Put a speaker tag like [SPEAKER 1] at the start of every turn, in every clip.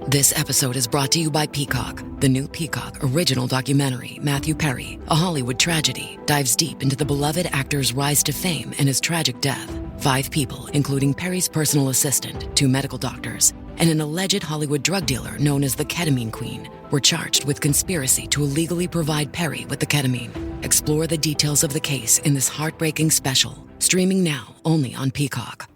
[SPEAKER 1] This episode is brought to you by Peacock. The new Peacock original documentary, Matthew Perry, A Hollywood Tragedy, dives deep into the beloved actor's rise to fame and his tragic death. 5 people, including Perry's personal assistant, 2 medical doctors, and an alleged Hollywood drug dealer known as the Ketamine Queen, were charged with conspiracy to illegally provide Perry with the ketamine. Explore the details of the case in this heartbreaking special, streaming now only on Peacock.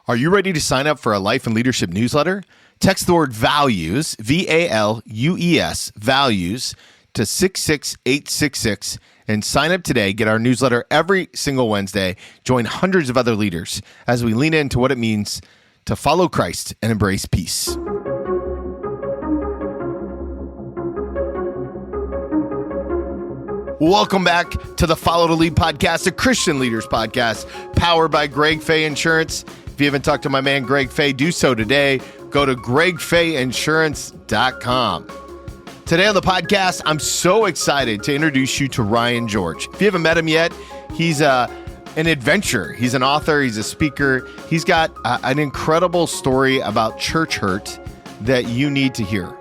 [SPEAKER 2] Are you ready to sign up for a life and leadership newsletter? Text the word VALUES, VALUES, VALUES, to 66866 and sign up today. Get our newsletter every single Wednesday. Join hundreds of other leaders as we lean into what it means to follow Christ and embrace peace. Welcome back to the Follow to Lead podcast, a Christian leaders podcast powered by Greg Fay Insurance. If you haven't talked to my man Greg Fay, do so today. Go to gregfayinsurance.com. Today on the podcast, I'm so excited to introduce you to Ryan George. If you haven't met him yet, he's an adventurer. He's an author. He's a speaker. He's got an incredible story about church hurt that you need to hear.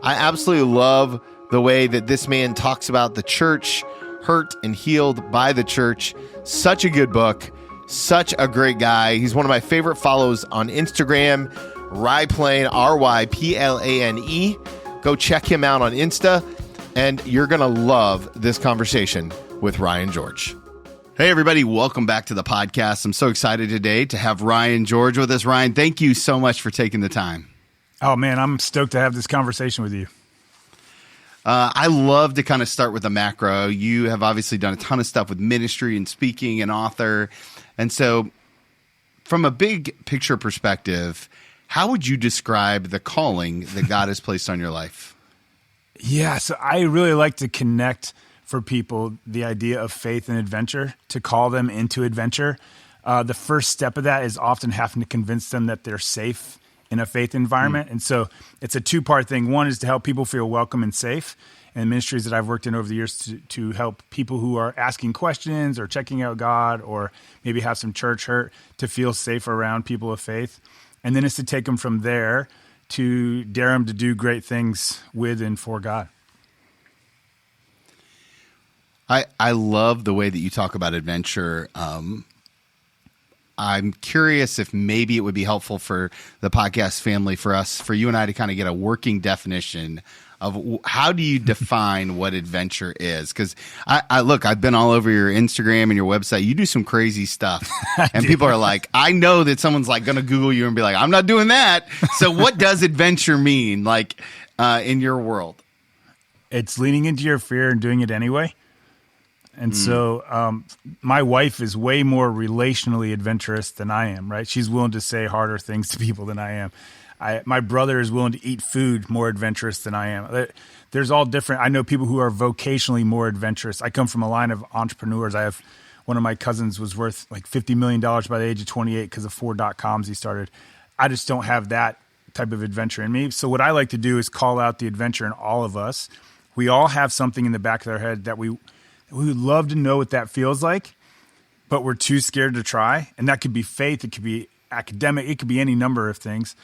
[SPEAKER 2] I absolutely love the way that this man talks about the church, hurt and healed by the church. Such a good book. Such a great guy. He's one of my favorite follows on Instagram, Ryplane, Ryplane. Go check him out on Insta, and you're going to love this conversation with Ryan George. Hey, everybody. Welcome back to the podcast. I'm so excited today to have Ryan George with us. Ryan, thank you so much for taking the time.
[SPEAKER 3] Oh, man, I'm stoked to have this conversation with you.
[SPEAKER 2] I love to kind of start with the macro. You have obviously done a ton of stuff with ministry and speaking and author. And so from a big picture perspective, how would you describe the calling that God has placed on your life?
[SPEAKER 3] Yeah, so I really like to connect for people the idea of faith and adventure, to call them into adventure. The first step of that is often having to convince them that they're safe in a faith environment. And so it's a 2-part thing. One is to help people feel welcome and safe. And ministries that I've worked in over the years to help people who are asking questions or checking out God or maybe have some church hurt to feel safe around people of faith. And then it's to take them from there to dare them to do great things with and for God.
[SPEAKER 2] I love the way that you talk about adventure. I'm curious if maybe it would be helpful for the podcast family, for you and I to kind of get a working definition of how do you define what adventure is? Because I've been all over your Instagram and your website. You do some crazy stuff, and people are like, I know that someone's like going to Google you and be like, I'm not doing that. So what does adventure mean, like in your world?
[SPEAKER 3] It's leaning into your fear and doing it anyway. And so my wife is way more relationally adventurous than I am, right? She's willing to say harder things to people than I am. My brother is willing to eat food more adventurous than I am. There's all different. I know people who are vocationally more adventurous. I come from a line of entrepreneurs. I have one of my cousins was worth like $50 million by the age of 28 because of 4.coms he started. I just don't have that type of adventure in me. So what I like to do is call out the adventure in all of us. We all have something in the back of our head that we would love to know what that feels like, but we're too scared to try. And that could be faith. It could be academic. It could be any number of things.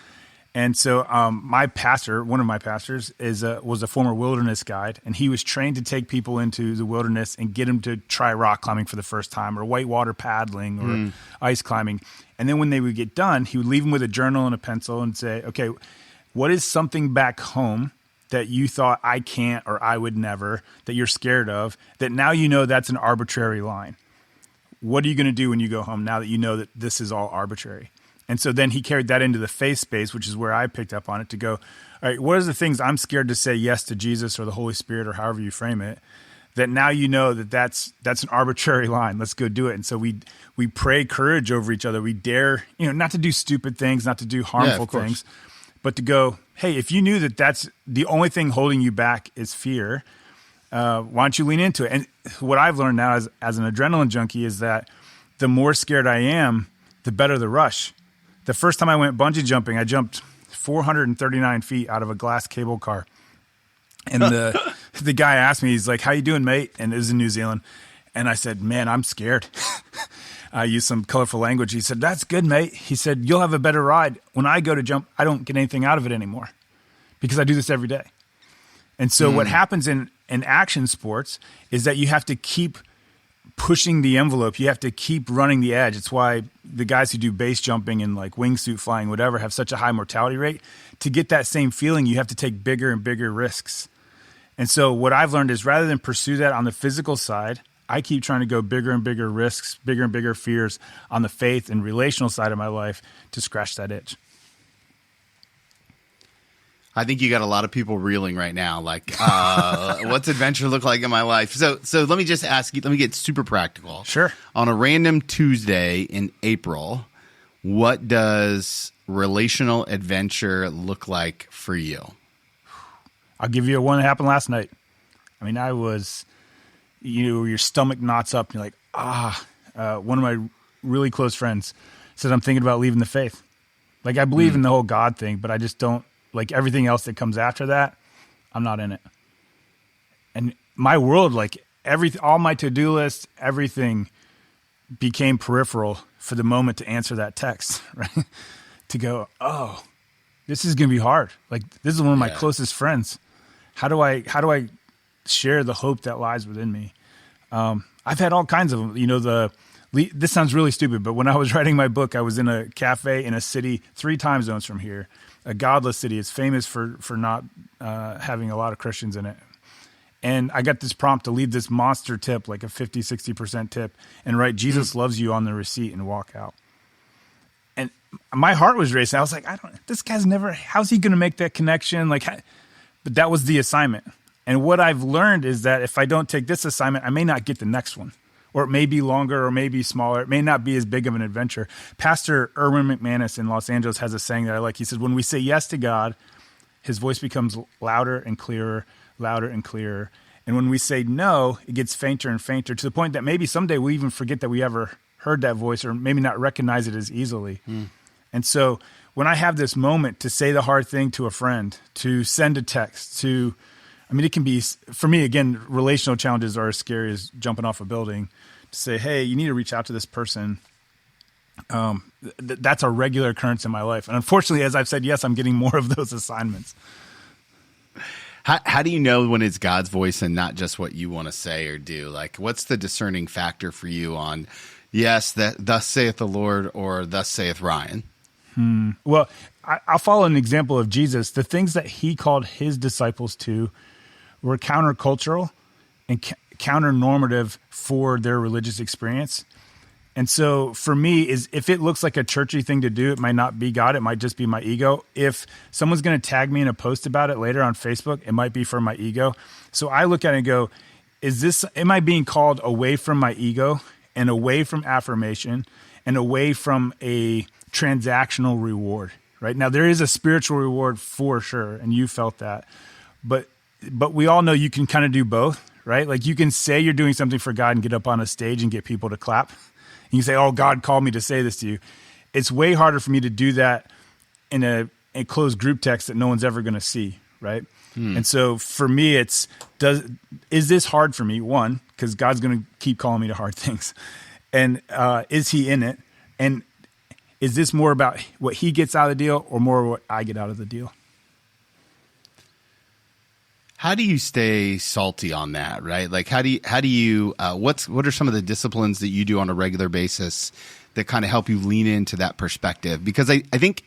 [SPEAKER 3] And so my pastor, one of my pastors, was a former wilderness guide, and he was trained to take people into the wilderness and get them to try rock climbing for the first time or whitewater paddling or ice climbing. And then when they would get done, he would leave them with a journal and a pencil and say, okay, what is something back home that you thought I can't or I would never, that you're scared of, that now you know that's an arbitrary line? What are you going to do when you go home now that you know that this is all arbitrary? And so then he carried that into the faith space, which is where I picked up on it, to go, all right, what are the things I'm scared to say yes to Jesus or the Holy Spirit or however you frame it, that now you know that that's an arbitrary line. Let's go do it. And so we pray courage over each other. We dare, not to do stupid things, not to do harmful things, but to go, hey, if you knew that that's the only thing holding you back is fear, why don't you lean into it? And what I've learned now as an adrenaline junkie is that the more scared I am, the better the rush. The first time I went bungee jumping, I jumped 439 feet out of a glass cable car. And the guy asked me, he's like, how you doing, mate? And it was in New Zealand. And I said, man, I'm scared. I used some colorful language. He said, that's good, mate. He said, you'll have a better ride. When I go to jump, I don't get anything out of it anymore. because I do this every day. And so what happens in action sports is that you have to keep pushing the envelope. You have to keep running the edge. It's why the guys who do base jumping and like wingsuit flying, whatever, have such a high mortality rate. To get that same feeling, you have to take bigger and bigger risks. And so what I've learned is rather than pursue that on the physical side, I keep trying to go bigger and bigger risks, bigger and bigger fears on the faith and relational side of my life to scratch that itch.
[SPEAKER 4] I think you got a lot of people reeling right now. Like, what's adventure look like in my life? So let me just ask you, let me get super practical.
[SPEAKER 3] Sure.
[SPEAKER 4] On a random Tuesday in April, what does relational adventure look like for you?
[SPEAKER 3] I'll give you one that happened last night. I mean, I was, your stomach knots up and you're like, one of my really close friends said, I'm thinking about leaving the faith. Like, I believe in the whole God thing, but I just don't, like everything else that comes after that, I'm not in it. And my world, like all my to-do lists, everything became peripheral for the moment to answer that text, right? To go, oh, this is going to be hard. Like, this is one of my closest friends. How do I share the hope that lies within me? I've had all kinds of them. This sounds really stupid, but when I was writing my book, I was in a cafe in a city 3 time zones from here, a godless city. It's famous for not having a lot of Christians in it. And I got this prompt to leave this monster tip, like a 50, 60% tip, and write, Jesus loves you on the receipt and walk out. And my heart was racing. I was like, this guy's how's he going to make that connection? But that was the assignment. And what I've learned is that if I don't take this assignment, I may not get the next one. Or it may be longer or maybe smaller. It may not be as big of an adventure. Pastor Erwin McManus in Los Angeles has a saying that I like. He says, when we say yes to God, his voice becomes louder and clearer, louder and clearer. And when we say no, it gets fainter and fainter to the point that maybe someday we even forget that we ever heard that voice or maybe not recognize it as easily. And so when I have this moment to say the hard thing to a friend, to send a text, it can be, for me, again, relational challenges are as scary as jumping off a building. To say, hey, you need to reach out to this person. That's a regular occurrence in my life. And unfortunately, as I've said, yes, I'm getting more of those assignments.
[SPEAKER 4] How do you know when it's God's voice and not just what you want to say or do? Like, what's the discerning factor for you on, yes, that thus saith the Lord or thus saith Ryan?
[SPEAKER 3] Well, I'll follow an example of Jesus. The things that he called his disciples to were countercultural and counter-normative for their religious experience. And so for me, if it looks like a churchy thing to do, it might not be God. It might just be my ego. If someone's going to tag me in a post about it later on Facebook, it might be for my ego. So I look at it and go, am I being called away from my ego and away from affirmation and away from a transactional reward, right? Now, there is a spiritual reward for sure, and you felt that. But we all know you can kind of do both. Right? Like you can say you're doing something for God and get up on a stage and get people to clap. You can say, oh, God called me to say this to you. It's way harder for me to do that in a closed group text that no one's ever going to see. Right. And so for me, is this hard for me? One, because God's going to keep calling me to hard things. And is he in it? And is this more about what he gets out of the deal or more what I get out of the deal?
[SPEAKER 4] How do you stay salty on that, right? Like, how do you what are some of the disciplines that you do on a regular basis that kind of help you lean into that perspective? Because I think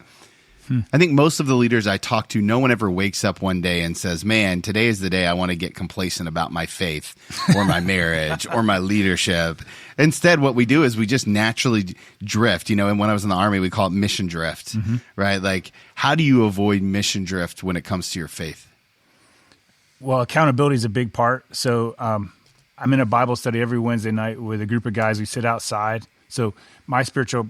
[SPEAKER 4] most of the leaders I talk to, no one ever wakes up one day and says, man, today is the day I want to get complacent about my faith or my marriage or my leadership. Instead, what we do is we just naturally drift, and when I was in the Army, we call it mission drift, right? Like, how do you avoid mission drift when it comes to your faith?
[SPEAKER 3] Well, accountability is a big part. So I'm in a Bible study every Wednesday night with a group of guys. We sit outside. So my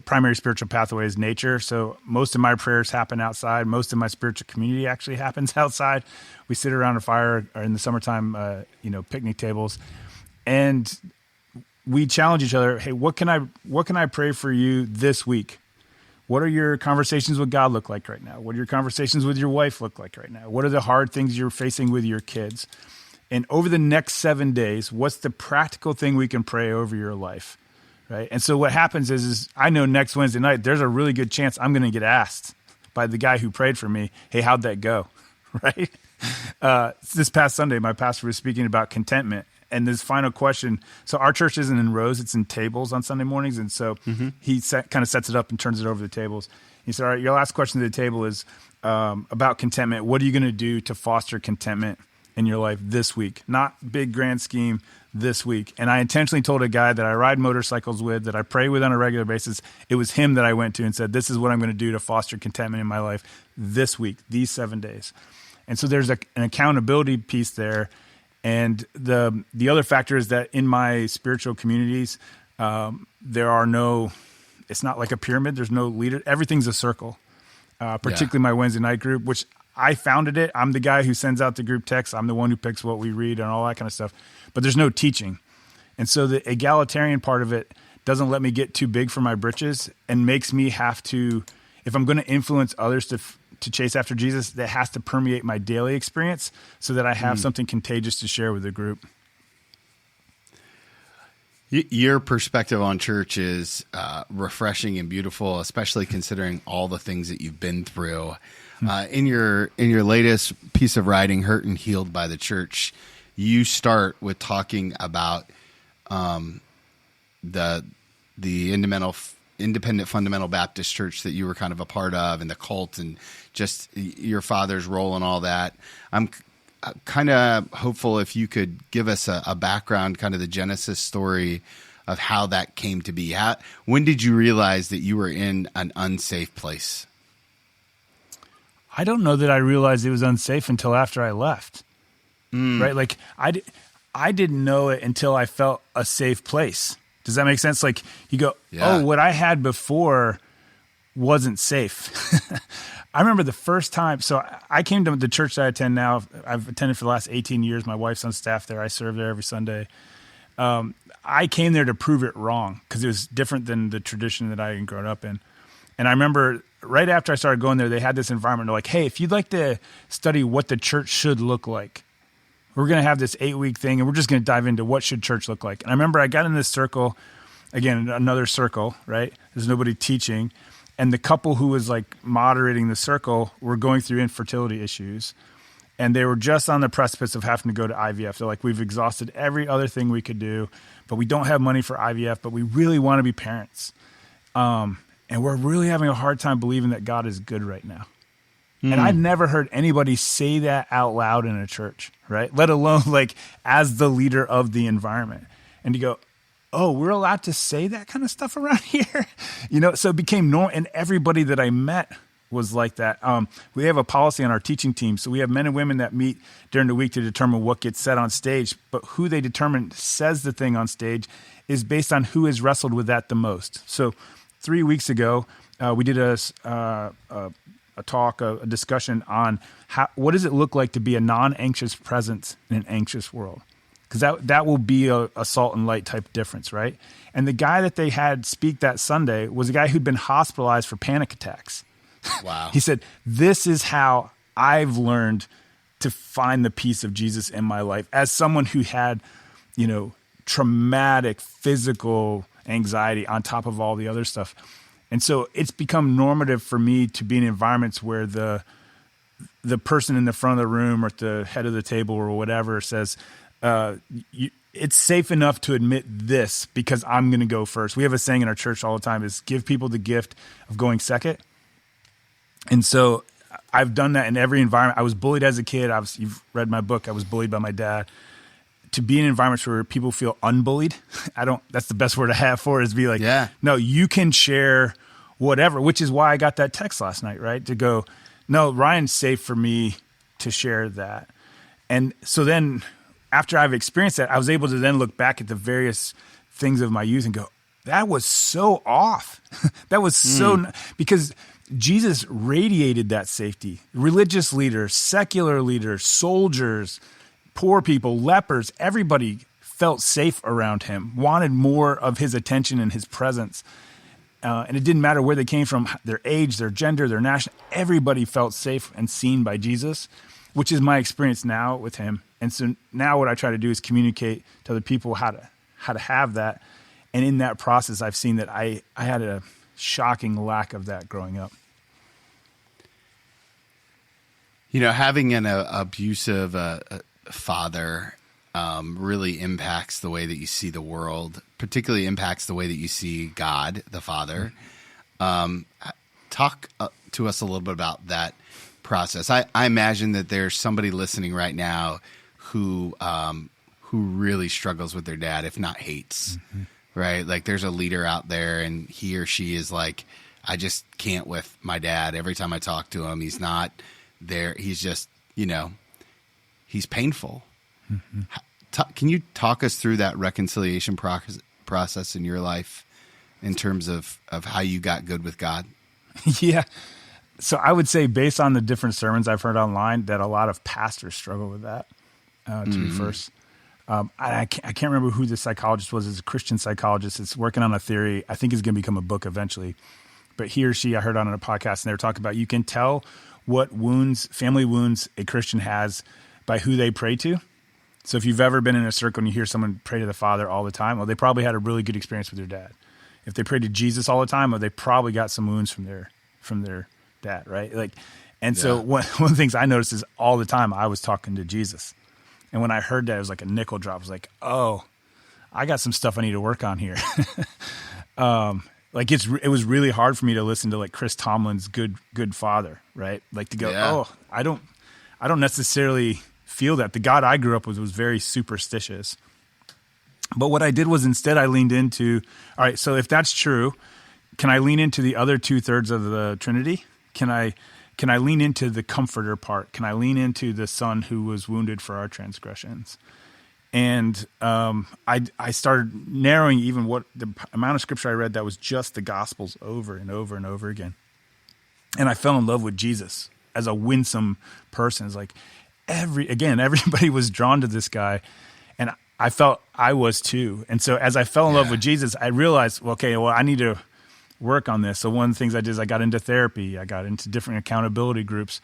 [SPEAKER 3] primary spiritual pathway is nature. So most of my prayers happen outside. Most of my spiritual community actually happens outside. We sit around a fire or in the summertime, picnic tables, and we challenge each other. Hey, what can I pray for you this week? What are your conversations with God look like right now? What do your conversations with your wife look like right now? What are the hard things you're facing with your kids? And over the next 7 days, what's the practical thing we can pray over your life, right? And so what happens is I know next Wednesday night, there's a really good chance I'm going to get asked by the guy who prayed for me, hey, how'd that go, right? This past Sunday, my pastor was speaking about contentment. And this final question, so our church isn't in rows, it's in tables on Sunday mornings. And so he kind of sets it up and turns it over the tables. He said, all right, your last question to the table is about contentment. What are you going to do to foster contentment in your life this week? Not big grand scheme, this week. And I intentionally told a guy that I ride motorcycles with, that I pray with on a regular basis. It was him that I went to and said, this is what I'm going to do to foster contentment in my life this week, these 7 days. And so there's an accountability piece there. And the other factor is that in my spiritual communities, there are no, it's not like a pyramid. There's no leader. Everything's a circle, particularly my Wednesday night group, which I founded it. I'm the guy who sends out the group text. I'm the one who picks what we read and all that kind of stuff. But there's no teaching. And so the egalitarian part of it doesn't let me get too big for my britches and makes me have to, if I'm going to influence others to chase after Jesus, that has to permeate my daily experience so that I have something contagious to share with the group.
[SPEAKER 4] Your perspective on church is refreshing and beautiful, especially considering all the things that you've been through. In your latest piece of writing, Hurt and Healed by the Church, you start with talking about the independent fundamental Baptist church that you were kind of a part of, and the cult, and just your father's role and all that. I'm kind of hopeful if you could give us a background, kind of the genesis story of how that came to be. When did you realize that you were in an unsafe place?
[SPEAKER 3] I don't know that I realized it was unsafe until after I left. Right? Like I didn't know it until I felt a safe place. Does that make sense? Like you go, oh, what I had before wasn't safe. I remember the first time. So I came to the church that I attend now. I've attended for the last 18 years. My wife's on staff there. I serve there every Sunday. I came there to prove it wrong because it was different than the tradition that I had grown up in. And I remember right after I started going there, they had this environment. They're like, hey, if you'd like to study what the church should look like, we're going to have this 8-week thing, and we're just going to dive into what should church look like. And I remember I got in this circle, again, another circle, right? There's nobody teaching. And the couple who was like moderating the circle were going through infertility issues. And they were just on the precipice of having to go to IVF. They're like, we've exhausted every other thing we could do, but we don't have money for IVF, but we really want to be parents. And we're really having a hard time believing that God is good right now. And I'd never heard anybody say that out loud in a church, right? Let alone like as the leader of the environment. And you go, oh, we're allowed to say that kind of stuff around here? So it became normal. And everybody that I met was like that. We have a policy on our teaching team. So we have men and women that meet during the week to determine what gets said on stage. But who they determine says the thing on stage is based on who has wrestled with that the most. So 3 weeks ago, we did a talk, a discussion on what does it look like to be a non-anxious presence in an anxious world? Because that will be a salt and light type difference, right? And the guy that they had speak that Sunday was a guy who'd been hospitalized for panic attacks.
[SPEAKER 4] Wow.
[SPEAKER 3] He said, this is how I've learned to find the peace of Jesus in my life as someone who had, traumatic physical anxiety on top of all the other stuff. And so it's become normative for me to be in environments where the person in the front of the room or at the head of the table or whatever says, it's safe enough to admit this because I'm going to go first. We have a saying in our church all the time is give people the gift of going second. And so I've done that in every environment. I was bullied as a kid. You've read my book. I was bullied by my dad. To be in environments where people feel unbullied, that's the best word I have for it, is be like, no, you can share whatever, which is why I got that text last night, right? To go, no, Ryan's safe for me to share that. And so then after I've experienced that, I was able to then look back at the various things of my youth and go, that was so off. That was so, because Jesus radiated that safety. Religious leaders, secular leaders, soldiers, poor people, lepers, everybody felt safe around him, wanted more of his attention and his presence. And it didn't matter where they came from, their age, their gender, their national, everybody felt safe and seen by Jesus, which is my experience now with him. And so now what I try to do is communicate to other people how to have that. And in that process, I've seen that I had a shocking lack of that growing up.
[SPEAKER 4] Having an abusive father really impacts the way that you see the world, particularly impacts the way that you see God, the Father. Talk to us a little bit about that process. I imagine that there's somebody listening right now who really struggles with their dad, if not hates, right? Like there's a leader out there and he or she is like, I just can't with my dad. Every time I talk to him, he's not there. He's just, he's painful. Can you talk us through that reconciliation process in your life in terms of how you got good with God?
[SPEAKER 3] Yeah. So I would say based on the different sermons I've heard online that a lot of pastors struggle with that, to be first. I can't remember who the psychologist was. It's a Christian psychologist. It's working on a theory. I think it's going to become a book eventually. But he or she, I heard on a podcast, and they were talking about you can tell what wounds, family wounds a Christian has by who they pray to. So if you've ever been in a circle and you hear someone pray to the Father all the time, well, they probably had a really good experience with their dad. If they pray to Jesus all the time, well, they probably got some wounds from their dad, right? So one of the things I noticed is all the time I was talking to Jesus. And when I heard that, it was like a nickel drop. I was like, oh, I got some stuff I need to work on here. It was really hard for me to listen to like Chris Tomlin's good father, right? Like to go, oh, I don't necessarily feel that. The God I grew up with was very superstitious. But what I did was instead I leaned into, all right, so if that's true, can I lean into the other 2/3 of the Trinity? Can I lean into the comforter part? Can I lean into the son who was wounded for our transgressions? And I started narrowing even what the amount of scripture I read that was just the Gospels over and over and over again. And I fell in love with Jesus as a winsome person. It's like everybody was drawn to this guy, and I felt I was too. And so as I fell in love with Jesus, I realized, I need to work on this. So one of the things I did is I got into therapy. I got into different accountability groups.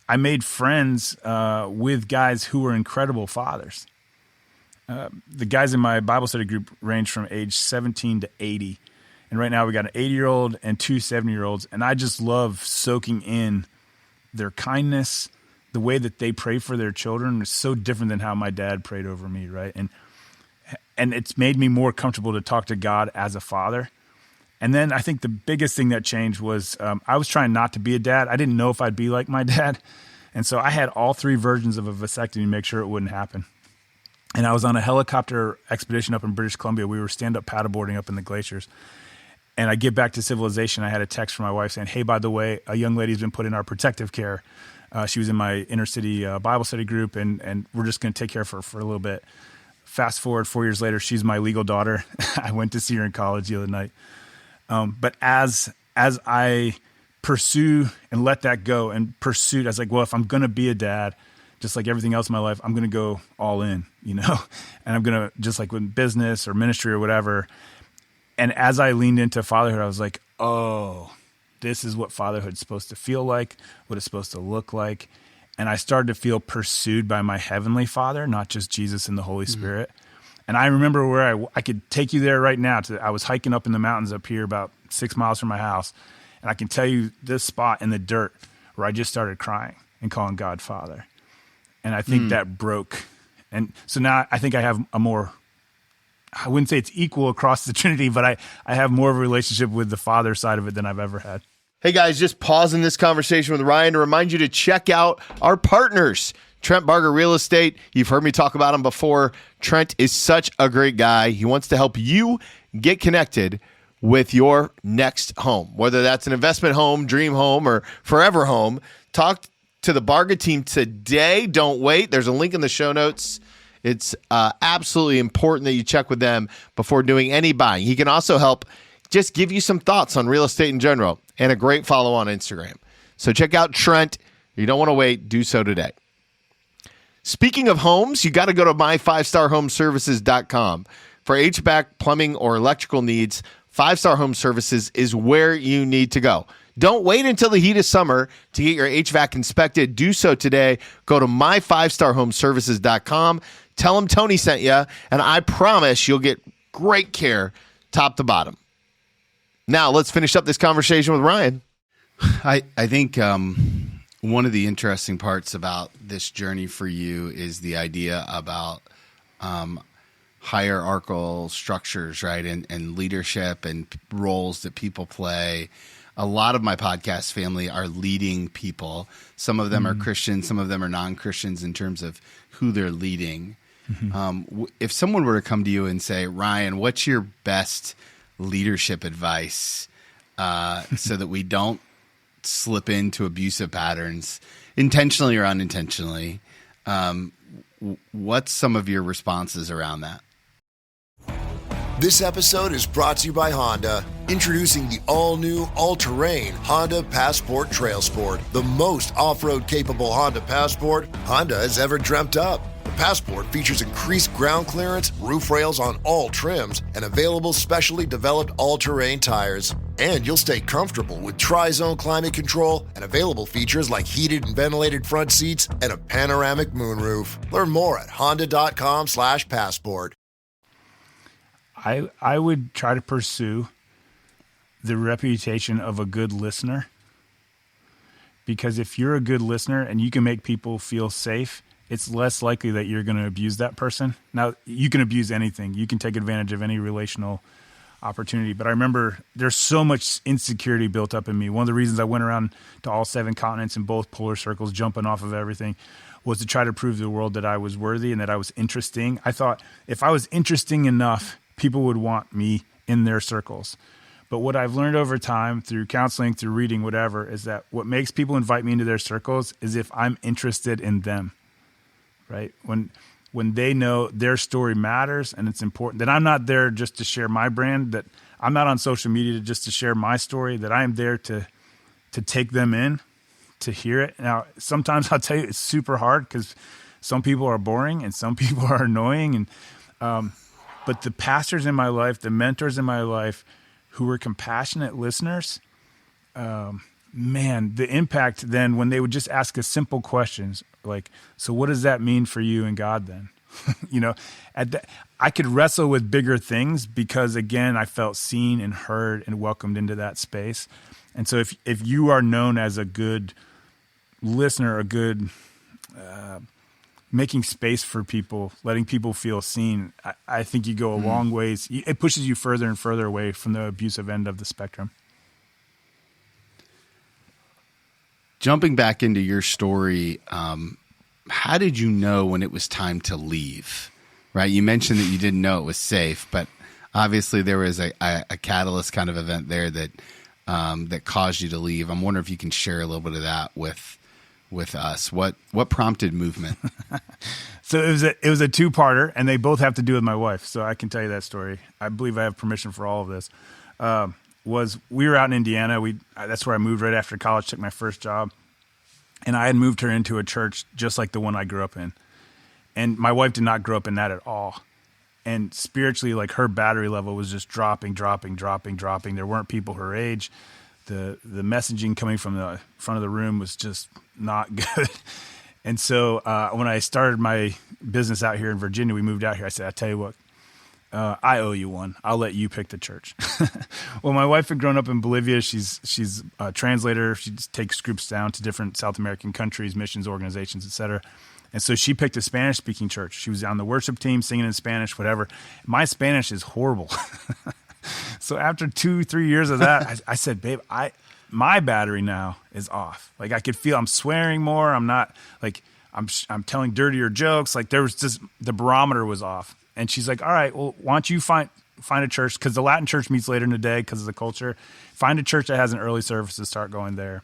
[SPEAKER 3] I made friends with guys who were incredible fathers. The guys in my Bible study group range from age 17 to 80. And right now we got an 80-year-old and 2 70-year-olds. And I just love soaking in their kindness. The way that they pray for their children is so different than how my dad prayed over me, right? And it's made me more comfortable to talk to God as a father. And then I think the biggest thing that changed was I was trying not to be a dad. I didn't know if I'd be like my dad. And so I had all 3 versions of a vasectomy to make sure it wouldn't happen. And I was on a helicopter expedition up in British Columbia. We were stand-up paddleboarding up in the glaciers. And I get back to civilization. I had a text from my wife saying, hey, by the way, a young lady's been put in our protective care. She was in my inner city Bible study group, and we're just going to take care of her for a little bit. Fast forward 4 years later, she's my legal daughter. I went to see her in college the other night. But as I pursue and let that go and pursued, I was like, well, if I'm going to be a dad, just like everything else in my life, I'm going to go all in, and I'm going to, just like with business or ministry or whatever. And as I leaned into fatherhood, I was like, oh, this is what fatherhood's supposed to feel like, what it's supposed to look like. And I started to feel pursued by my heavenly Father, not just Jesus and the Holy Spirit. And I remember where I could take you there right now. I was hiking up in the mountains up here about 6 miles from my house. And I can tell you this spot in the dirt where I just started crying and calling God Father. And I think that broke. And so now I think I have a more, I wouldn't say it's equal across the Trinity, but I have more of a relationship with the Father side of it than I've ever had.
[SPEAKER 2] Hey guys, just pausing this conversation with Ryan to remind you to check out our partners, Trent Barger Real Estate. You've heard me talk about him before. Trent is such a great guy. He wants to help you get connected with your next home, whether that's an investment home, dream home, or forever home. Talk to the Barger team today. Don't wait. There's a link in the show notes. It's absolutely important that you check with them before doing any buying. He can also help just give you some thoughts on real estate in general and a great follow on Instagram. So check out Trent. You don't want to wait. Do so today. Speaking of homes, you got to go to my5starhomeservices.com. For HVAC, plumbing, or electrical needs, 5-Star Home Services is where you need to go. Don't wait until the heat of summer to get your HVAC inspected. Do so today. Go to my5starhomeservices.com. Tell them Tony sent you, and I promise you'll get great care top to bottom. Now, let's finish up this conversation with Ryan.
[SPEAKER 4] I think one of the interesting parts about this journey for you is the idea about hierarchical structures, right? And leadership and roles that people play. A lot of my podcast family are leading people. Some of them are Christians, some of them are non-Christians in terms of who they're leading. If someone were to come to you and say, Ryan, what's your best leadership advice so that we don't slip into abusive patterns, intentionally or unintentionally? What's some of your responses around that?
[SPEAKER 5] This episode is brought to you by Honda. Introducing the all-new, all-terrain Honda Passport Trail Sport, the most off-road capable Honda Passport Honda has ever dreamt up. The Passport features increased ground clearance, roof rails on all trims, and available specially developed all-terrain tires. And you'll stay comfortable with tri-zone climate control and available features like heated and ventilated front seats and a panoramic moonroof. Learn more at honda.com/passport.
[SPEAKER 3] I would try to pursue the reputation of a good listener, because if you're a good listener and you can make people feel safe, it's less likely that you're going to abuse that person. Now, you can abuse anything. You can take advantage of any relational opportunity. But I remember there's so much insecurity built up in me. One of the reasons I went around to all 7 continents in both polar circles, jumping off of everything, was to try to prove to the world that I was worthy and that I was interesting. I thought if I was interesting enough, people would want me in their circles. But what I've learned over time through counseling, through reading, whatever, is that what makes people invite me into their circles is if I'm interested in them, right? When they know their story matters and it's important, that I'm not there just to share my brand, that I'm not on social media just to share my story, that I am there to take them in, to hear it. Now, sometimes I'll tell you it's super hard because some people are boring and some people are annoying. And but the pastors in my life, the mentors in my life who were compassionate listeners, man, the impact then when they would just ask us simple questions like, so what does that mean for you and God then? I could wrestle with bigger things because, again, I felt seen and heard and welcomed into that space. And so if you are known as a good listener, a good making space for people, letting people feel seen, I think you go a long ways. It pushes you further and further away from the abusive end of the spectrum.
[SPEAKER 4] Jumping back into your story, how did you know when it was time to leave? Right, you mentioned that you didn't know it was safe, but obviously there was a catalyst kind of event there that that caused you to leave. I'm wondering if you can share a little bit of that with us. What prompted movement?
[SPEAKER 3] So it was a 2-parter, and they both have to do with my wife. So I can tell you that story. I believe I have permission for all of this. We were out in Indiana. That's where I moved right after college, took my first job. And I had moved her into a church just like the one I grew up in. And my wife did not grow up in that at all. And spiritually, like, her battery level was just dropping. There weren't people her age. The messaging coming from the front of the room was just not good. And so when I started my business out here in Virginia, we moved out here. I said, I tell you what, I owe you one. I'll let you pick the church. Well, my wife had grown up in Bolivia. She's a translator. She takes groups down to different South American countries, missions organizations, et cetera. And so she picked a Spanish-speaking church. She was on the worship team, singing in Spanish, whatever. My Spanish is horrible. So after 2-3 years of that, I said, babe, my battery now is off. Like, I could feel I'm swearing more. I'm not, like, I'm telling dirtier jokes. Like, there was just, the barometer was off. And she's like, all right, well, why don't you find a church? Because the Latin church meets later in the day because of the culture. Find a church that has an early service to start going there.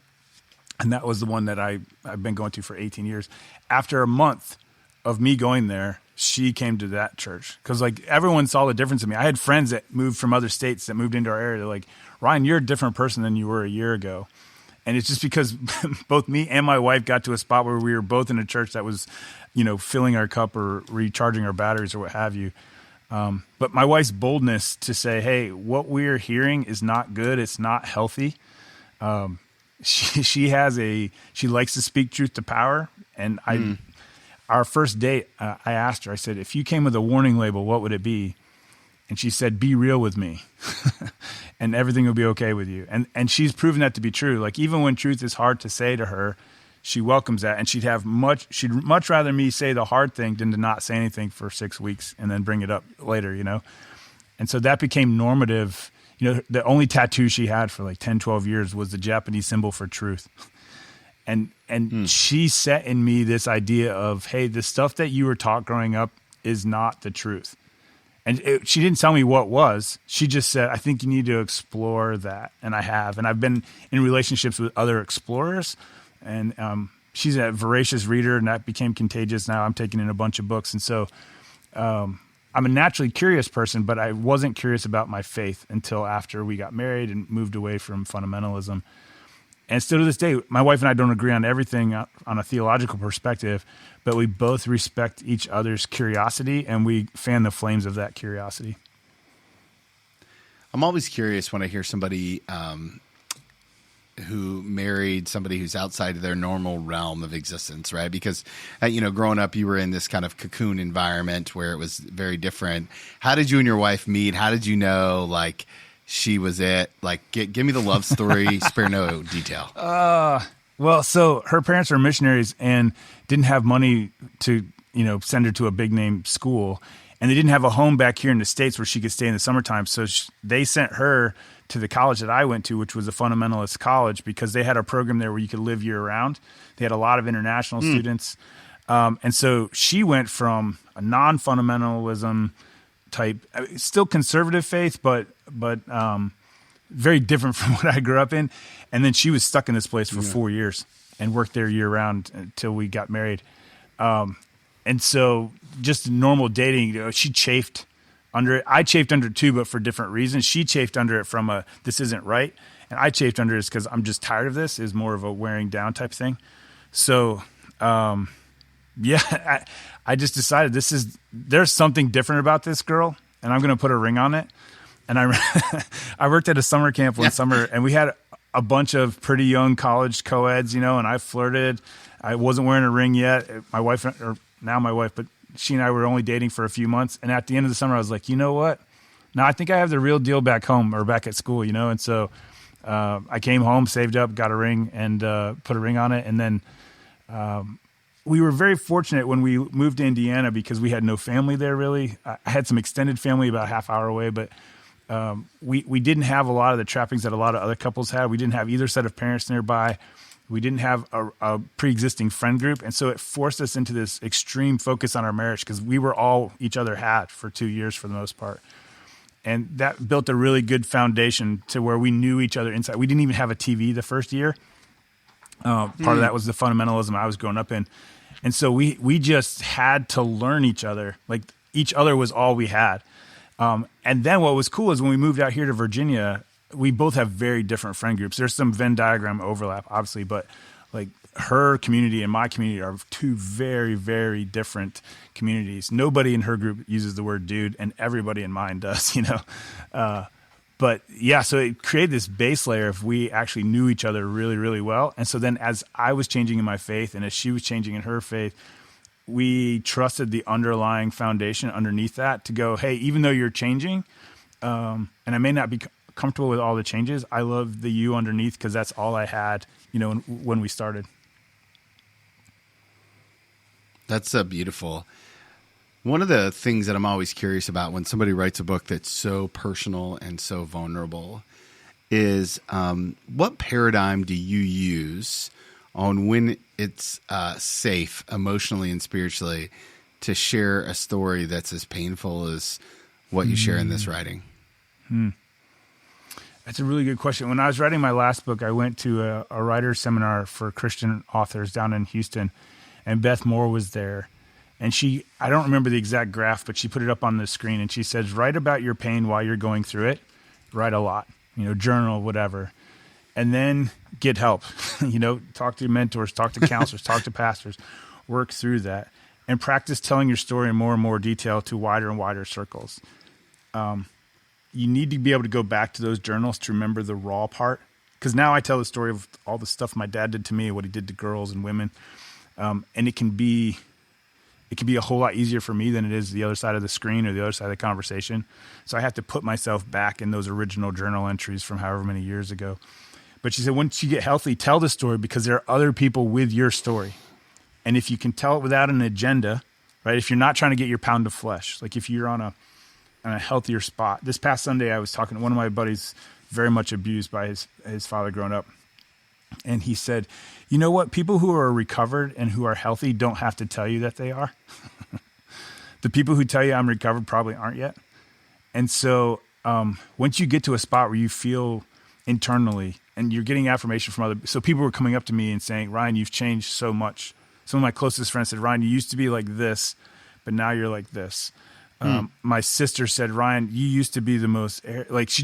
[SPEAKER 3] And that was the one that I've been going to for 18 years. After a month of me going there, she came to that church because, like, everyone saw the difference in me. I had friends that moved from other states that moved into our area. They're like, Ryan, you're a different person than you were a year ago. And it's just because both me and my wife got to a spot where we were both in a church that was, filling our cup or recharging our batteries or what have you. But my wife's boldness to say, hey, what we're hearing is not good. It's not healthy. She likes to speak truth to power. And our first date, I asked her, I said, if you came with a warning label, what would it be? And she said, be real with me and everything will be okay with you. And she's proven that to be true. Like, even when truth is hard to say to her, she welcomes that, and she'd much rather me say the hard thing than to not say anything for 6 weeks and then bring it up later, And so that became normative. The only tattoo she had for like 10, 12 years was the Japanese symbol for truth. And she set in me this idea of, hey, the stuff that you were taught growing up is not the truth. And she didn't tell me what was. She just said, I think you need to explore that. And I have. And I've been in relationships with other explorers. And she's a voracious reader, and that became contagious. Now I'm taking in a bunch of books. And so I'm a naturally curious person, but I wasn't curious about my faith until after we got married and moved away from fundamentalism. And still to this day, my wife and I don't agree on everything on a theological perspective, but we both respect each other's curiosity, and we fan the flames of that curiosity.
[SPEAKER 4] I'm always curious when I hear somebody who married somebody who's outside of their normal realm of existence, right? Because, growing up, you were in this kind of cocoon environment where it was very different. How did you and your wife meet? How did you know, she was it? Give me the love story, spare no detail.
[SPEAKER 3] Well, so her parents were missionaries and didn't have money to, send her to a big name school. And they didn't have a home back here in the States where she could stay in the summertime. So they sent her to the college that I went to, which was a fundamentalist college, because they had a program there where you could live year round. They had a lot of international students. And so she went from a non-fundamentalism type, still conservative faith, but very different from what I grew up in. And then she was stuck in this place for 4 years and worked there year round until we got married. And so just normal dating, she chafed under it. I chafed under it too, but for different reasons. She chafed under it from this isn't right. And I chafed under it because I'm just tired of this, is more of a wearing down type thing. So, I just decided there's something different about this girl, and I'm going to put a ring on it. And I worked at a summer camp one summer, and we had a bunch of pretty young college co-eds, and I flirted. I wasn't wearing a ring yet. My wife, or now my wife, but she and I were only dating for a few months. And at the end of the summer, I was like, you know what? Now I think I have the real deal back home or back at school, And so I came home, saved up, got a ring, and put a ring on it. And then we were very fortunate when we moved to Indiana because we had no family there really. I had some extended family about a half hour away, but we didn't have a lot of the trappings that a lot of other couples had. We didn't have either set of parents nearby. We didn't have a pre-existing friend group. And so it forced us into this extreme focus on our marriage because we were all each other had for 2 years for the most part. And that built a really good foundation to where we knew each other inside. We didn't even have a TV the first year. Part of that was the fundamentalism I was growing up in. And so we just had to learn each other. Like each other was all we had. And then what was cool is when we moved out here to Virginia, we both have very different friend groups. There's some Venn diagram overlap, obviously, but like her community and my community are two very, very different communities. Nobody in her group uses the word dude, and everybody in mine does, But yeah, so it created this base layer if we actually knew each other really, really well. And so then as I was changing in my faith and as she was changing in her faith, we trusted the underlying foundation underneath that to go, hey, even though you're changing, and I may not be comfortable with all the changes, I love the you underneath because that's all I had, when we started.
[SPEAKER 4] That's beautiful. One of the things that I'm always curious about when somebody writes a book that's so personal and so vulnerable is what paradigm do you use on when it's safe emotionally and spiritually to share a story that's as painful as what you share in this writing?
[SPEAKER 3] That's a really good question. When I was writing my last book, I went to a writer's seminar for Christian authors down in Houston, and Beth Moore was there. And I don't remember the exact graph, but she put it up on the screen, and she says, write about your pain while you're going through it. Write a lot, journal, whatever. And then get help, talk to your mentors, talk to counselors, talk to pastors, work through that, and practice telling your story in more and more detail to wider and wider circles. You need to be able to go back to those journals to remember the raw part. Because now I tell the story of all the stuff my dad did to me, what he did to girls and women. And it can be a whole lot easier for me than it is the other side of the screen or the other side of the conversation. So I have to put myself back in those original journal entries from however many years ago. But she said, once you get healthy, tell the story because there are other people with your story. And if you can tell it without an agenda, right? If you're not trying to get your pound of flesh, like if you're on a healthier spot. This past Sunday, I was talking to one of my buddies, very much abused by his father growing up. And he said, you know what? People who are recovered and who are healthy don't have to tell you that they are. The people who tell you I'm recovered probably aren't yet. And so once you get to a spot where you feel internally and you're getting affirmation from other, so people were coming up to me and saying, Ryan, you've changed so much. Some of my closest friends said, Ryan, you used to be like this, but now you're like this. My sister said, Ryan, you used to be the most, like she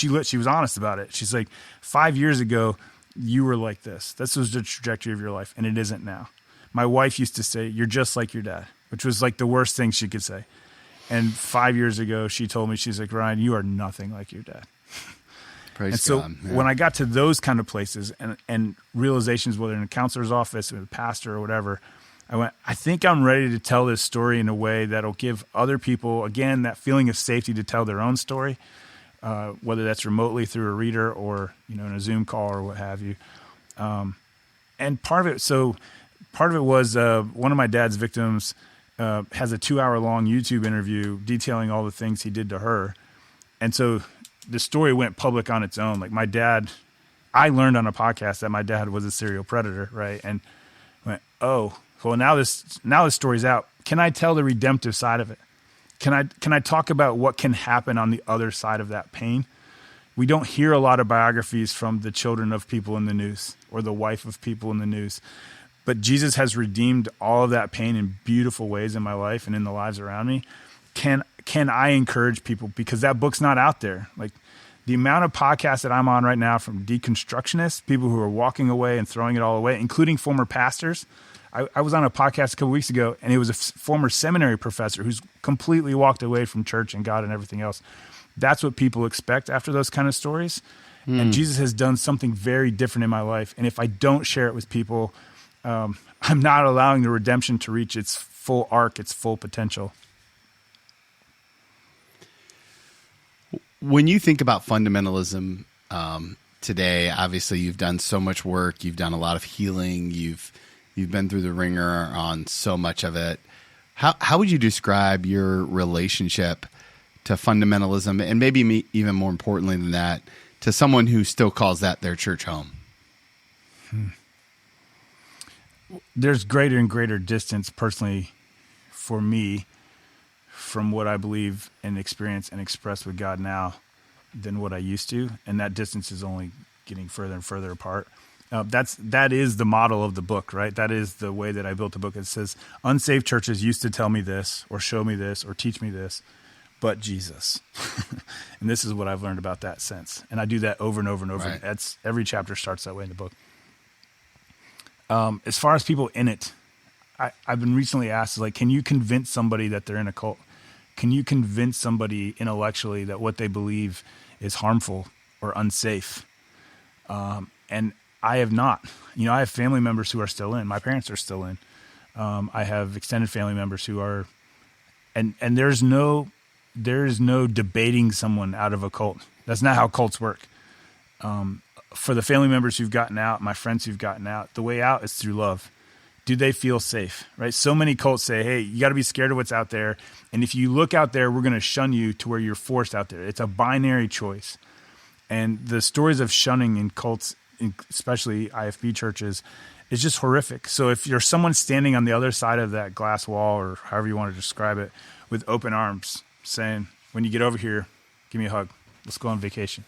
[SPEAKER 3] was honest about it. She's like, 5 years ago, you were like this. This was the trajectory of your life, and it isn't now. My wife used to say, you're just like your dad, which was like the worst thing she could say. And 5 years ago, she told me, she's like, Ryan, you are nothing like your dad.
[SPEAKER 4] Praise
[SPEAKER 3] and so
[SPEAKER 4] God, yeah.
[SPEAKER 3] when I got to those kind of places and realizations, whether in a counselor's office or a pastor or whatever, I went, I think I'm ready to tell this story in a way that'll give other people, again, that feeling of safety to tell their own story, whether that's remotely through a reader or, in a Zoom call or what have you. And part of it was one of my dad's victims has a 2-hour-long YouTube interview detailing all the things he did to her. And so the story went public on its own. Like my dad, I learned on a podcast that my dad was a serial predator, right? And went, oh, well, now this story's out. Can I tell the redemptive side of it? Can I talk about what can happen on the other side of that pain? We don't hear a lot of biographies from the children of people in the news or the wife of people in the news. But Jesus has redeemed all of that pain in beautiful ways in my life and in the lives around me. Can I encourage people? Because that book's not out there. Like the amount of podcasts that I'm on right now from deconstructionists, people who are walking away and throwing it all away, including former pastors. I was on a podcast a couple weeks ago, and it was a former seminary professor who's completely walked away from church and God and everything else. That's what people expect after those kind of stories. And Jesus has done something very different in my life. And if I don't share it with people, I'm not allowing the redemption to reach its full arc, its full potential.
[SPEAKER 4] When you think about fundamentalism today, obviously you've done so much work. You've done a lot of healing. You've been through the ringer on so much of it. How would you describe your relationship to fundamentalism, and maybe even more importantly than that, to someone who still calls that their church home?
[SPEAKER 3] There's greater and greater distance personally for me from what I believe and experience and express with God now than what I used to. And that distance is only getting further and further apart. That is the model of the book, right? That is the way that I built the book. It says, unsaved churches used to tell me this or show me this or teach me this, but Jesus. And this is what I've learned about that since. And I do that over and over and over. Right. Every chapter starts that way in the book. As far as people in it, I've been recently asked, like, can you convince somebody that they're in a cult? Can you convince somebody intellectually that what they believe is harmful or unsafe? And I have not. I have family members who are still in. My parents are still in. I have extended family members who are, and there is no debating someone out of a cult. That's not how cults work. For the family members who've gotten out, my friends who've gotten out, the way out is through love. Do they feel safe, right? So many cults say, hey, you got to be scared of what's out there. And if you look out there, we're going to shun you to where you're forced out there. It's a binary choice. And the stories of shunning in cults, especially IFB churches, is just horrific. So if you're someone standing on the other side of that glass wall, or however you want to describe it, with open arms, saying, when you get over here, give me a hug. Let's go on vacation.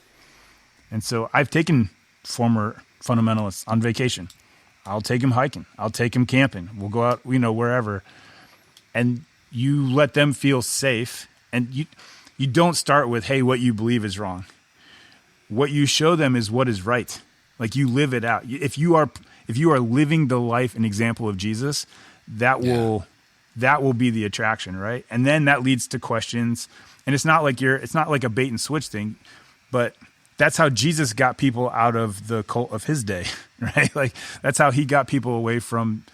[SPEAKER 3] And so I've taken former fundamentalists on vacation. I'll take him hiking. I'll take him camping. We'll go out, wherever. And you let them feel safe. And you don't start with, hey, what you believe is wrong. What you show them is what is right. Like you live it out. If you are living the life and example of Jesus, that will be the attraction, right? And then that leads to questions. And it's not like a bait and switch thing, but that's how Jesus got people out of the cult of his day, right? Like that's how he got people away from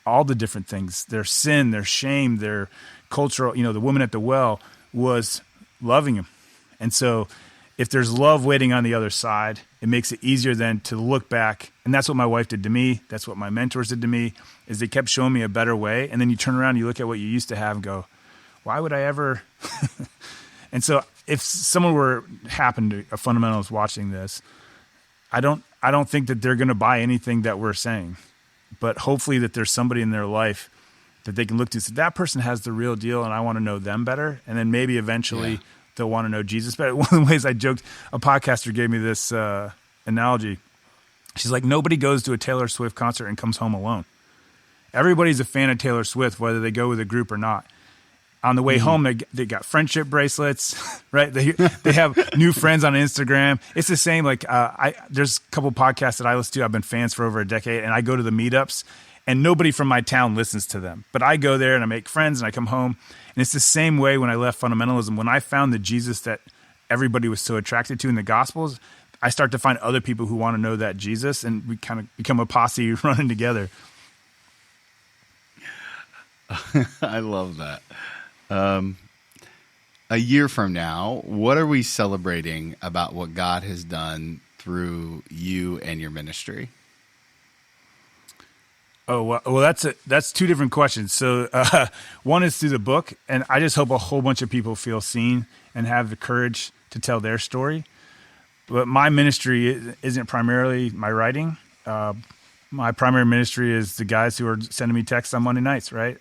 [SPEAKER 3] all the different things, their sin, their shame, their cultural, the woman at the well was loving him. And so if there's love waiting on the other side, it makes it easier then to look back. And that's what my wife did to me. That's what my mentors did to me, is they kept showing me a better way. And then you turn around and you look at what you used to have and go, why would I ever? And so if someone were happened to a fundamentalist watching this, I don't think that they're going to buy anything that we're saying, but hopefully that there's somebody in their life that they can look to. So that person has the real deal, and I want to know them better. And then maybe eventually they'll want to know Jesus better. One of the ways I joked, a podcaster gave me this analogy. She's like, nobody goes to a Taylor Swift concert and comes home alone. Everybody's a fan of Taylor Swift, whether they go with a group or not. On the way home, they got friendship bracelets, right? They have new friends on Instagram. It's the same. Like there's a couple podcasts that I listen to. I've been fans for over a decade, and I go to the meetups, and nobody from my town listens to them. But I go there and I make friends, and I come home, and it's the same way when I left fundamentalism. When I found the Jesus that everybody was so attracted to in the Gospels, I start to find other people who want to know that Jesus, and we kind of become a posse running together.
[SPEAKER 4] I love that. A year from now, what are we celebrating about what God has done through you and your ministry?
[SPEAKER 3] Oh, well, that's two different questions. So one is through the book, and I just hope a whole bunch of people feel seen and have the courage to tell their story. But my ministry isn't primarily my writing. My primary ministry is the guys who are sending me texts on Monday nights, right?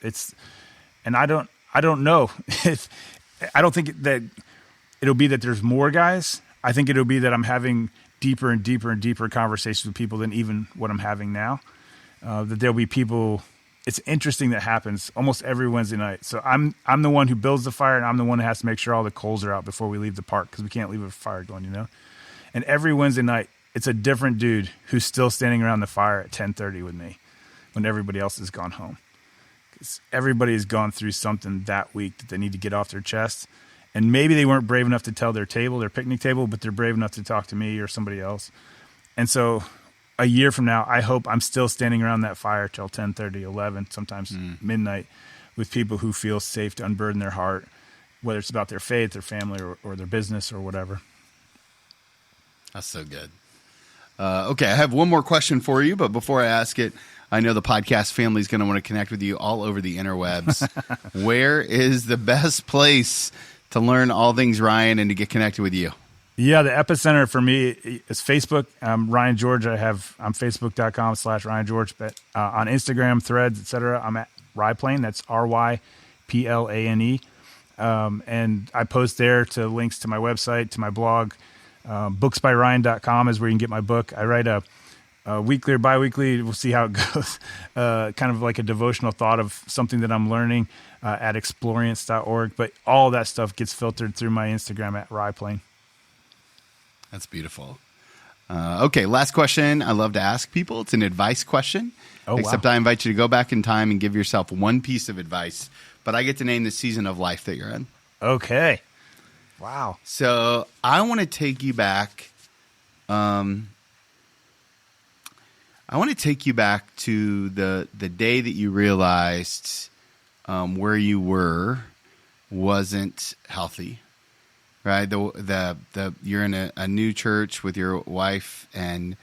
[SPEAKER 3] And I don't know if I don't think that it'll be that there's more guys. I think it'll be that I'm having deeper and deeper and deeper conversations with people than even what I'm having now. That there'll be people. It's interesting that happens almost every Wednesday night. So I'm the one who builds the fire, and I'm the one who has to make sure all the coals are out before we leave the park, because we can't leave a fire going, you know. And every Wednesday night, it's a different dude who's still standing around the fire at 10:30 with me when everybody else has gone home. Everybody has gone through something that week that they need to get off their chest. And maybe they weren't brave enough to tell their picnic table, but they're brave enough to talk to me or somebody else. And so a year from now, I hope I'm still standing around that fire till 10:30, 11, sometimes midnight, with people who feel safe to unburden their heart, whether it's about their faith, their family, or their business or whatever.
[SPEAKER 4] That's so good. Okay, I have one more question for you, but before I ask it, I know the podcast family is going to want to connect with you all over the interwebs. Where is the best place to learn all things Ryan and to get connected with you?
[SPEAKER 3] Yeah, the epicenter for me is Facebook. Ryan George. I'm facebook.com/Ryan George. But on Instagram, Threads, etc., I'm at Ryplane. That's RYPLANE. And I post there to links to my website, to my blog. Booksbyryan.com is where you can get my book. I write a weekly or bi-weekly, we'll see how it goes, kind of like a devotional thought of something that I'm learning at explorience.org. But all that stuff gets filtered through my Instagram at Ryplane.
[SPEAKER 4] That's beautiful. Okay, last question I love to ask people. It's an advice question. Except wow. I invite you to go back in time and give yourself one piece of advice. But I get to name the season of life that you're in.
[SPEAKER 3] Okay. Wow.
[SPEAKER 4] So I want to take you back. I want to take you back to the day that you realized where you were wasn't healthy, right? You're in a new church with your wife, and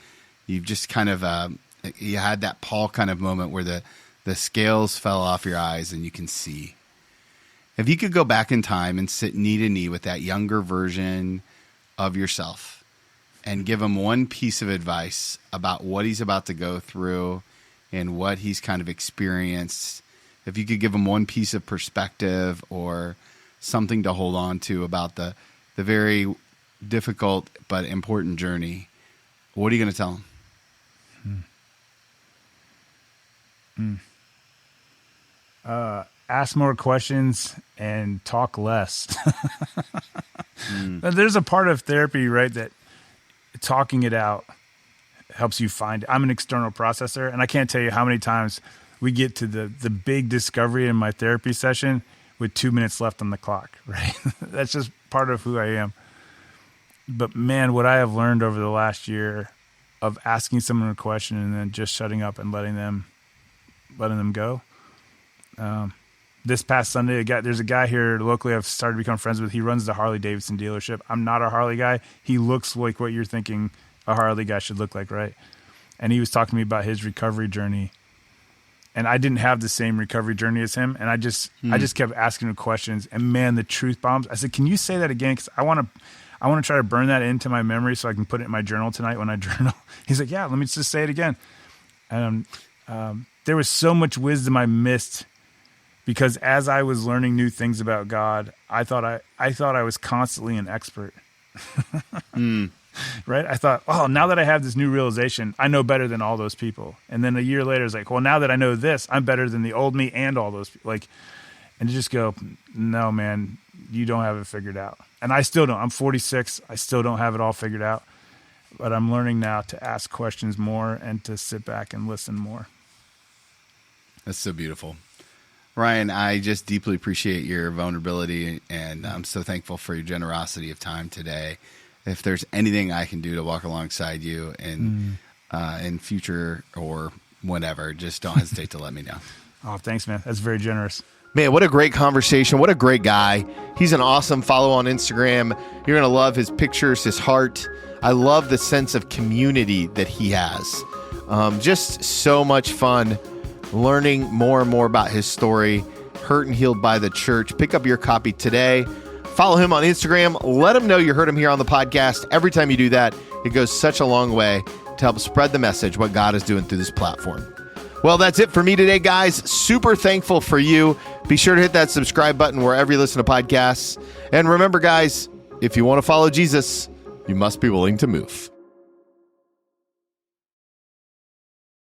[SPEAKER 4] you've just kind of you had that Paul kind of moment where the scales fell off your eyes and you can see. If you could go back in time and sit knee to knee with that younger version of yourself and give him one piece of advice about what he's about to go through and what he's kind of experienced, if you could give him one piece of perspective or something to hold on to about the very difficult but important journey, what are you going to tell him?
[SPEAKER 3] Ask more questions and talk less. There's a part of therapy, right, that talking it out helps you find. I'm an external processor, and I can't tell you how many times we get to the big discovery in my therapy session with 2 minutes left on the clock, right? That's just part of who I am. But man, what I have learned over the last year of asking someone a question and then just shutting up and letting them go, this past Sunday, there's a guy here locally I've started to become friends with. He runs the Harley Davidson dealership. I'm not a Harley guy. He looks like what you're thinking a Harley guy should look like, right? And he was talking to me about his recovery journey. And I didn't have the same recovery journey as him. And I just kept asking him questions. And man, the truth bombs. I said, can you say that again? Because I want to try to burn that into my memory so I can put it in my journal tonight when I journal. He's like, yeah, let me just say it again. And there was so much wisdom I missed because as I was learning new things about God, I thought I was constantly an expert. Right? I thought, oh, now that I have this new realization, I know better than all those people. And then a year later, it's like, well, now that I know this, I'm better than the old me and all those people. Like, and to just go, no, man, you don't have it figured out. And I still don't. I'm 46. I still don't have it all figured out. But I'm learning now to ask questions more and to sit back and listen more.
[SPEAKER 4] That's so beautiful. Ryan, I just deeply appreciate your vulnerability, and I'm so thankful for your generosity of time today. If there's anything I can do to walk alongside you in future or whenever, just don't hesitate to let me know.
[SPEAKER 3] Oh, thanks, man. That's very generous.
[SPEAKER 2] Man, what a great conversation. What a great guy. He's an awesome follow on Instagram. You're going to love his pictures, his heart. I love the sense of community that he has. Just so much fun learning more and more about his story. Hurt and Healed by the Church. Pick up your copy today. Follow him on Instagram. Let him know you heard him here on the podcast. Every time you do that, it goes such a long way to help spread the message, what God is doing through this platform. Well, that's it for me today, guys. Super thankful for you. Be sure to hit that subscribe button wherever you listen to podcasts. And remember, guys, if you want to follow Jesus, you must be willing to move.